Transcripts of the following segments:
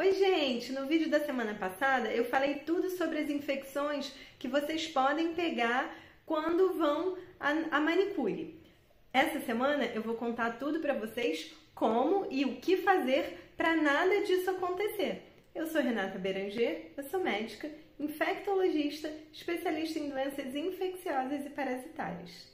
Oi gente, no vídeo da semana passada eu falei tudo sobre as infecções que vocês podem pegar quando vão à manicure. Essa semana eu vou contar tudo para vocês como e o que fazer para nada disso acontecer. Eu sou Renata Beranger, eu sou médica, infectologista, especialista em doenças infecciosas e parasitárias.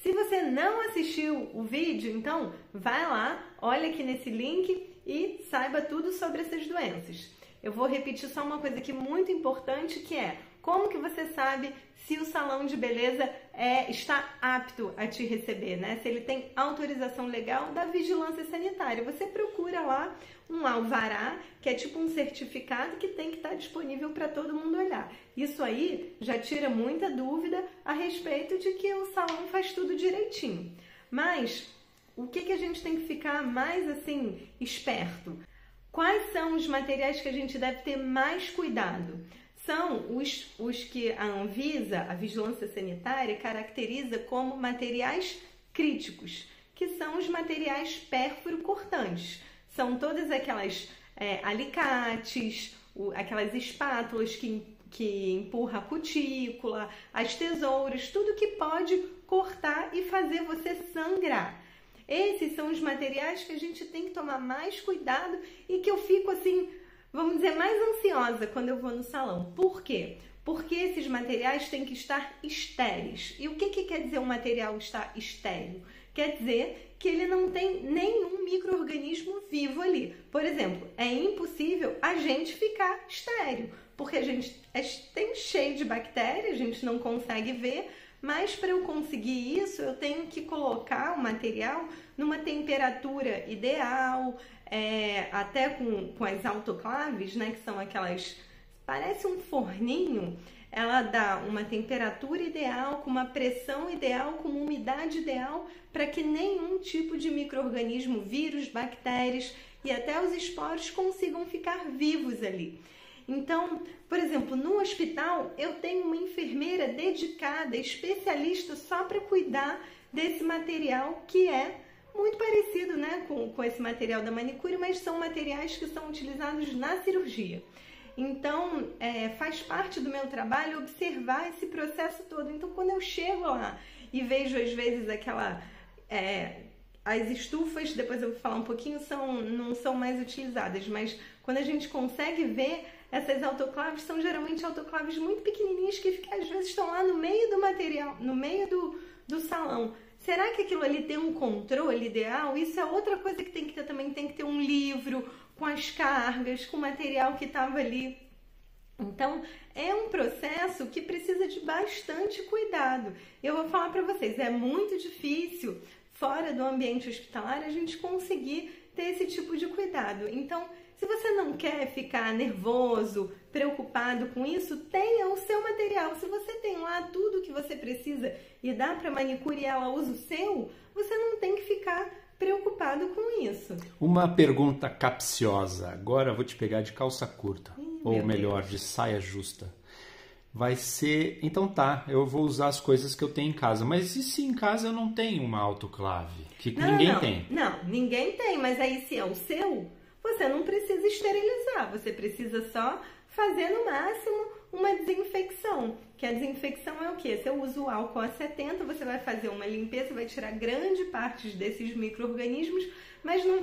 Se você não assistiu o vídeo, então vai lá, olha aqui nesse link e saiba tudo sobre essas doenças. Eu vou repetir só uma coisa aqui muito importante, que é como que você sabe se o salão de beleza está apto a te receber, né? Se ele tem autorização legal da vigilância sanitária. Você procura lá um alvará, que é tipo um certificado que tem que estar disponível para todo mundo olhar. Isso aí já tira muita dúvida a respeito de que o salão faz tudo direitinho. Mas o que a gente tem que ficar mais assim esperto? Quais são os materiais que a gente deve ter mais cuidado? São os que a Anvisa, a Vigilância Sanitária, caracteriza como materiais críticos, que são os materiais pérfuro-cortantes. São todas aquelas alicates, aquelas espátulas que empurram a cutícula, as tesouras, tudo que pode cortar e fazer você sangrar. Esses são os materiais que a gente tem que tomar mais cuidado e que eu fico assim, vamos dizer, mais ansiosa quando eu vou no salão. Por quê? Porque esses materiais têm que estar estéreis. E o que quer dizer um material estar estéril? Quer dizer que ele não tem nenhum micro-organismo vivo ali. Por exemplo, é impossível a gente ficar estéril, porque a gente tem cheio de bactérias, a gente não consegue ver, mas para eu conseguir isso, eu tenho que colocar o material numa temperatura ideal, até com as autoclaves, né, que são aquelas, parece um forninho, ela dá uma temperatura ideal, com uma pressão ideal, com uma umidade ideal, para que nenhum tipo de micro-organismo, vírus, bactérias e até os esporos consigam ficar vivos ali. Então, por exemplo, no hospital eu tenho uma enfermeira dedicada, especialista só para cuidar desse material que é muito parecido, né, com esse material da manicure, mas são materiais que são utilizados na cirurgia. Então, faz parte do meu trabalho observar esse processo todo. Então, quando eu chego lá e vejo às vezes as estufas, depois eu vou falar um pouquinho, não são mais utilizadas, mas quando a gente consegue ver, essas autoclaves são geralmente autoclaves muito pequenininhas que às vezes estão lá no meio do material, no meio do salão. Será que aquilo ali tem um controle ideal? Isso é outra coisa que tem que ter também, tem que ter um livro com as cargas, com o material que estava ali. Então, é um processo que precisa de bastante cuidado. Eu vou falar para vocês, é muito difícil, fora do ambiente hospitalar, a gente conseguir ter esse tipo de cuidado. Então, se você não quer ficar nervoso, preocupado com isso, tenha o seu material. Se você tem lá tudo que você precisa e dá para a manicure e ela usa o seu, você não tem que ficar preocupado com isso. Uma pergunta capciosa. Agora eu vou te pegar de calça curta, ou melhor, de saia justa. Vai ser, então tá, eu vou usar as coisas que eu tenho em casa, mas e se em casa eu não tenho uma autoclave? Que ninguém tem? Não, ninguém tem, mas aí se é o seu, você não precisa esterilizar, você precisa só fazer no máximo uma desinfecção. Que a desinfecção é o quê? Você usa o álcool a 70, você vai fazer uma limpeza, vai tirar grande parte desses micro-organismos, mas não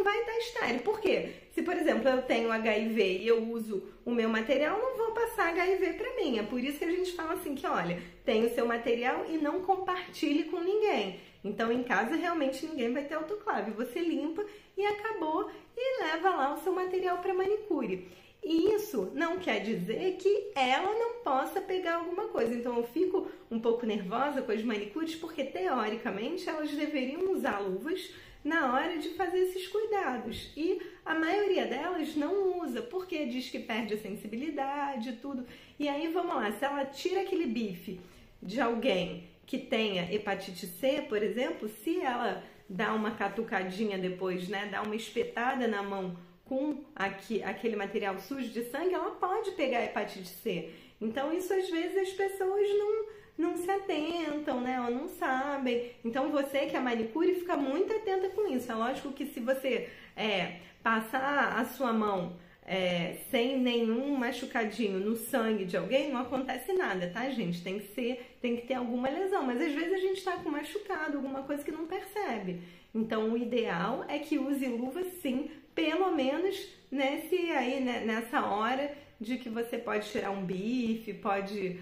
vai estar estéril. Por quê? Se, por exemplo, eu tenho HIV e eu uso o meu material, não vou passar HIV para mim. É por isso que a gente fala assim que, olha, tem o seu material e não compartilhe com ninguém. Então, em casa, realmente ninguém vai ter autoclave. Você limpa e acabou e leva lá o seu material para manicure. E isso não quer dizer que ela não possa pegar alguma coisa. Então, eu fico um pouco nervosa com as manicures porque, teoricamente, elas deveriam usar luvas na hora de fazer esses cuidados. E a maioria delas não usa, porque diz que perde a sensibilidade e tudo. E aí, vamos lá, se ela tira aquele bife de alguém que tenha hepatite C, por exemplo, se ela dá uma catucadinha depois, né, dá uma espetada na mão com aquele material sujo de sangue, ela pode pegar hepatite C. Então, isso às vezes as pessoas não se atentam, né, ou não sabem. Então, você que é manicure, fica muito atenta com isso. É lógico que se você passar a sua mão sem nenhum machucadinho no sangue de alguém, não acontece nada, tá, gente? Tem que ter alguma lesão, mas às vezes a gente tá com machucado, alguma coisa que não percebe. Então, o ideal é que use luva, sim, pelo menos nessa hora de que você pode tirar um bife, pode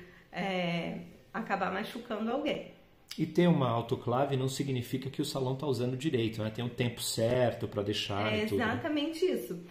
acabar machucando alguém. E ter uma autoclave não significa que o salão está usando direito, né? Tem um tempo certo para deixar e tudo. É exatamente isso.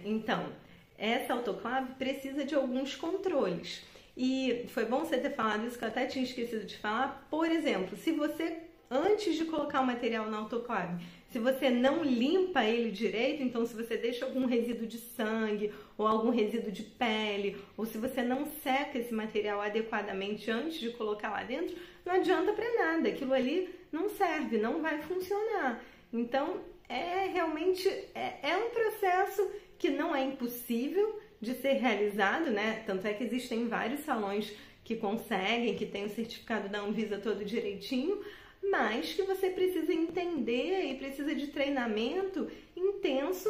Então, essa autoclave precisa de alguns controles. E foi bom você ter falado isso, que eu até tinha esquecido de falar. Por exemplo, se você, antes de colocar o material na autoclave, se você não limpa ele direito, então se você deixa algum resíduo de sangue ou algum resíduo de pele, ou se você não seca esse material adequadamente antes de colocar lá dentro, não adianta para nada, aquilo ali não serve, não vai funcionar. Então, realmente um processo que não é impossível de ser realizado, né? Tanto é que existem vários salões que conseguem, que têm o certificado da Anvisa todo direitinho, mas que você precisa entender e precisa de treinamento intenso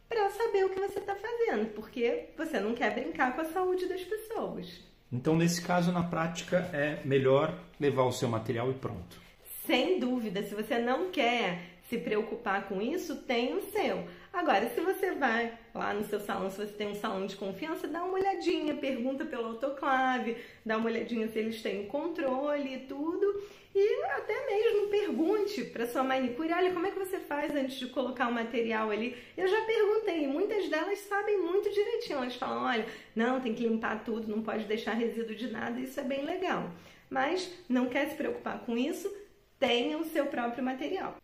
para saber o que você está fazendo, porque você não quer brincar com a saúde das pessoas. Então, nesse caso, na prática, é melhor levar o seu material e pronto. Sem dúvida, se você não quer se preocupar com isso, tem o seu. Agora, se você vai lá no seu salão, se você tem um salão de confiança, dá uma olhadinha, pergunta pelo autoclave, dá uma olhadinha se eles têm controle e tudo. E até mesmo pergunte para sua manicure, olha, como é que você faz antes de colocar o material ali? Eu já perguntei, muitas delas sabem muito direitinho. Elas falam, olha, não, tem que limpar tudo, não pode deixar resíduo de nada, isso é bem legal. Mas não quer se preocupar com isso, tenha o seu próprio material.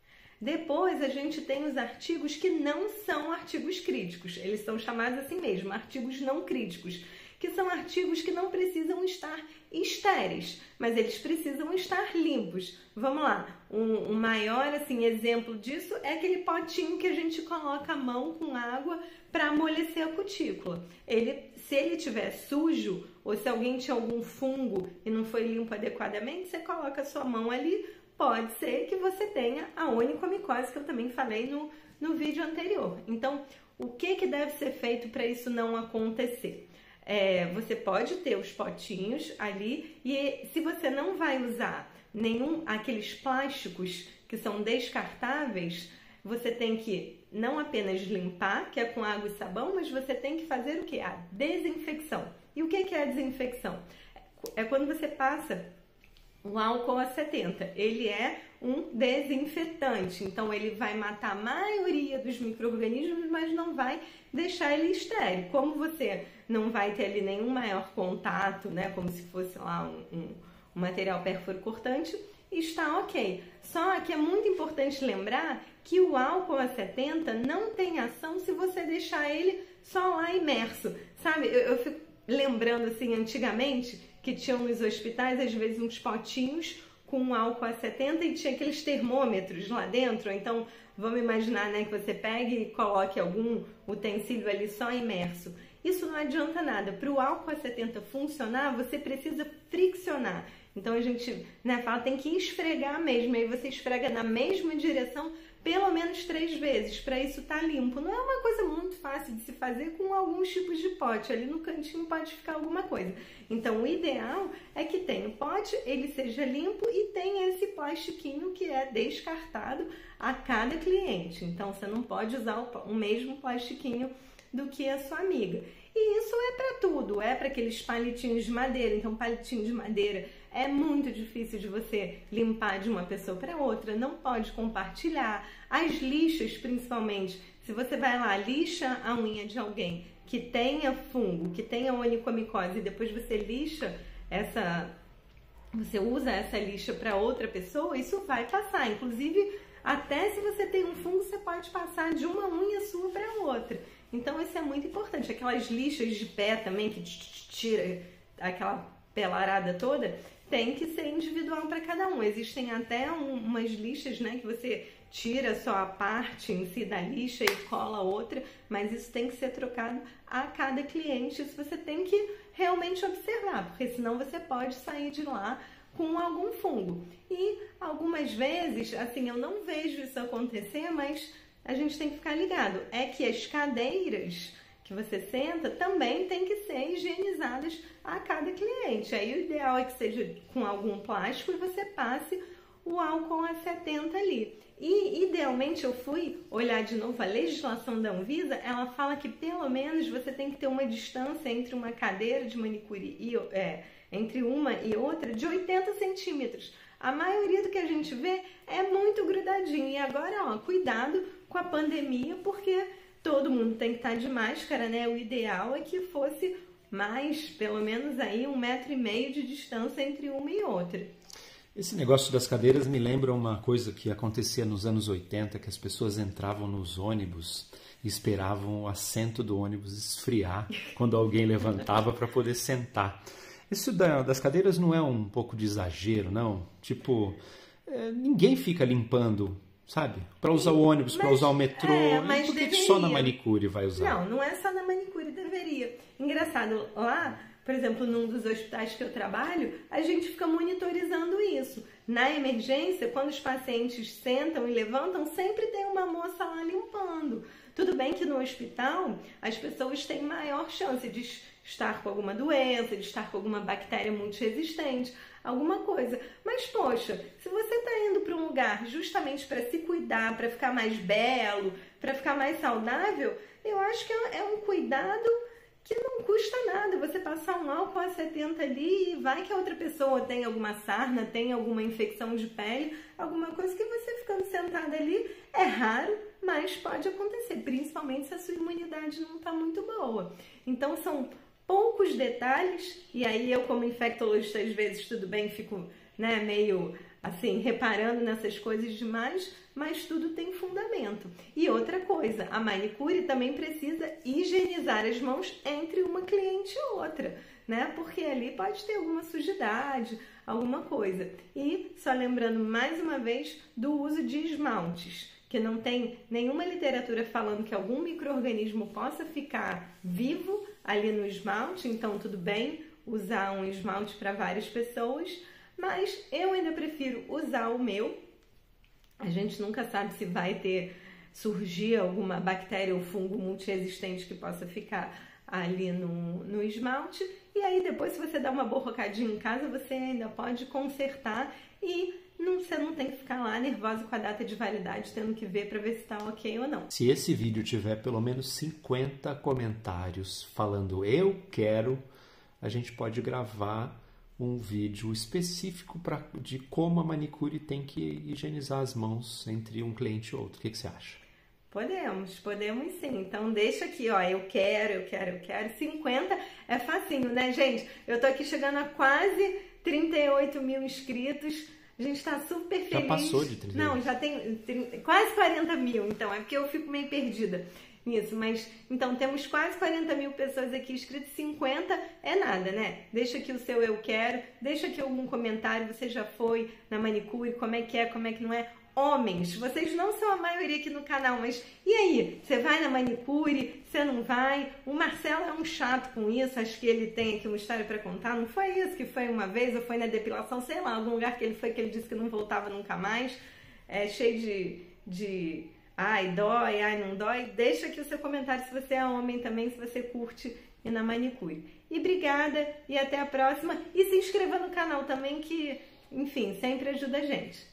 Depois a gente tem os artigos que não são artigos críticos, eles são chamados assim mesmo, artigos não críticos, que são artigos que não precisam estar estéreis, mas eles precisam estar limpos. Vamos lá, um maior exemplo disso é aquele potinho que a gente coloca a mão com água para amolecer a cutícula. Se ele estiver sujo, ou se alguém tinha algum fungo e não foi limpo adequadamente, você coloca a sua mão ali, pode ser que você tenha a onicomicose, que eu também falei no vídeo anterior. Então, o que deve ser feito para isso não acontecer? Você pode ter os potinhos ali e se você não vai usar aqueles plásticos que são descartáveis, você tem que não apenas limpar, que é com água e sabão, mas você tem que fazer o que? A desinfecção. E o que é a desinfecção? É quando você passa o álcool a 70, ele é um desinfetante, então ele vai matar a maioria dos micro-organismos, mas não vai deixar ele estéril. Como você não vai ter ali nenhum maior contato, né, como se fosse lá um material perfuro-cortante, está ok. Só que é muito importante lembrar que o álcool a 70 não tem ação se você deixar ele só lá imerso, sabe? Eu fico lembrando assim, antigamente, que tinham nos hospitais, às vezes, uns potinhos com álcool a 70 e tinha aqueles termômetros lá dentro. Então, vamos imaginar, né, que você pegue e coloque algum utensílio ali só imerso. Isso não adianta nada. Para o álcool a 70 funcionar, você precisa friccionar. Então, a gente fala, tem que esfregar mesmo. Aí você esfrega na mesma direção pelo menos 3 vezes, para isso estar limpo. Não é uma coisa muito fácil de se fazer com alguns tipos de pote. Ali no cantinho pode ficar alguma coisa. Então, o ideal é que tenha o pote, ele seja limpo e tenha esse plastiquinho que é descartado a cada cliente. Então, você não pode usar o mesmo plastiquinho do que a sua amiga. E isso é para tudo, é para aqueles palitinhos de madeira. Então, palitinho de madeira é muito difícil de você limpar de uma pessoa para outra, não pode compartilhar. As lixas, principalmente, se você vai lá, lixa a unha de alguém que tenha fungo, que tenha onicomicose, e depois você lixa você usa essa lixa para outra pessoa, isso vai passar. Inclusive, até se você tem um fungo, você pode passar de uma unha sua para outra. Então, isso é muito importante. Aquelas lixas de pé também, que tira aquela pelarada toda, tem que ser individual para cada um. Existem até umas lixas, né, que você tira só a parte em si da lixa e cola outra, mas isso tem que ser trocado a cada cliente. Isso você tem que realmente observar, porque senão você pode sair de lá com algum fungo. E algumas vezes, assim, eu não vejo isso acontecer, mas a gente tem que ficar ligado. É que as cadeiras que que você senta também tem que ser higienizadas a cada cliente. Aí o ideal é que seja com algum plástico e você passe o álcool a 70 ali. E, idealmente, eu fui olhar de novo a legislação da Anvisa, ela fala que pelo menos você tem que ter uma distância entre uma cadeira de manicure entre uma e outra de 80 centímetros. A maioria do que a gente vê é muito grudadinho. E agora, ó, cuidado com a pandemia, porque todo mundo tem que estar de máscara, né? O ideal é que fosse mais, pelo menos aí, 1,5 metro de distância entre uma e outra. Esse negócio das cadeiras me lembra uma coisa que acontecia nos anos 80, que as pessoas entravam nos ônibus e esperavam o assento do ônibus esfriar quando alguém levantava para poder sentar. Isso das cadeiras não é um pouco de exagero, não? Tipo, ninguém fica limpando, sabe? Para usar o ônibus, para usar o metrô. Mas por que só na manicure vai usar? Não é só na manicure, deveria. Engraçado, lá, por exemplo, num dos hospitais que eu trabalho, a gente fica monitorizando isso. Na emergência, quando os pacientes sentam e levantam, sempre tem uma moça lá limpando. Tudo bem que no hospital as pessoas têm maior chance de estar com alguma doença, de estar com alguma bactéria muito resistente, alguma coisa. Mas, poxa, se você está indo para um lugar justamente para se cuidar, para ficar mais belo, para ficar mais saudável, eu acho que é um cuidado que não custa nada. Você passar um álcool a 70 ali e vai que a outra pessoa tem alguma sarna, tem alguma infecção de pele, alguma coisa que você ficando sentada ali é raro, mas pode acontecer, principalmente se a sua imunidade não está muito boa. Então são poucos detalhes, e aí eu como infectologista às vezes tudo bem, fico meio assim, reparando nessas coisas demais, mas tudo tem fundamento. E outra coisa, a manicure também precisa higienizar as mãos entre uma cliente e outra, né? Porque ali pode ter alguma sujidade, alguma coisa. E só lembrando mais uma vez do uso de esmaltes, que não tem nenhuma literatura falando que algum micro-organismo possa ficar vivo ali no esmalte, então tudo bem usar um esmalte para várias pessoas, mas eu ainda prefiro usar o meu. A gente nunca sabe se vai surgir alguma bactéria ou fungo multiresistente que possa ficar ali no esmalte. E aí depois, se você dá uma borrocadinha em casa, você ainda pode consertar e você não tem que ficar lá nervosa com a data de validade, tendo que ver para ver se está ok ou não. Se esse vídeo tiver pelo menos 50 comentários falando eu quero, a gente pode gravar um vídeo específico de como a manicure tem que higienizar as mãos entre um cliente e outro. O que você acha? Podemos sim. Então deixa aqui, ó, eu quero. 50 é facinho, né, gente? Eu tô aqui chegando a quase 38 mil inscritos. A gente tá super feliz. Já passou de 38. Não, já tem quase 40 mil, então. É porque eu fico meio perdida nisso. Mas, então, temos quase 40 mil pessoas aqui inscritas. 50 é nada, né? Deixa aqui o seu eu quero. Deixa aqui algum comentário. Você já foi na manicure? Como é que não é? Homens, vocês não são a maioria aqui no canal, mas e aí? Você vai na manicure? Você não vai? O Marcelo é um chato com isso, acho que ele tem aqui uma história para contar. Não foi isso que foi uma vez, ou foi na depilação, sei lá, algum lugar que ele foi que ele disse que não voltava nunca mais. É cheio de ai, dói, ai, não dói. Deixa aqui o seu comentário se você é homem também, se você curte ir na manicure. E obrigada e até a próxima. E se inscreva no canal também que, enfim, sempre ajuda a gente.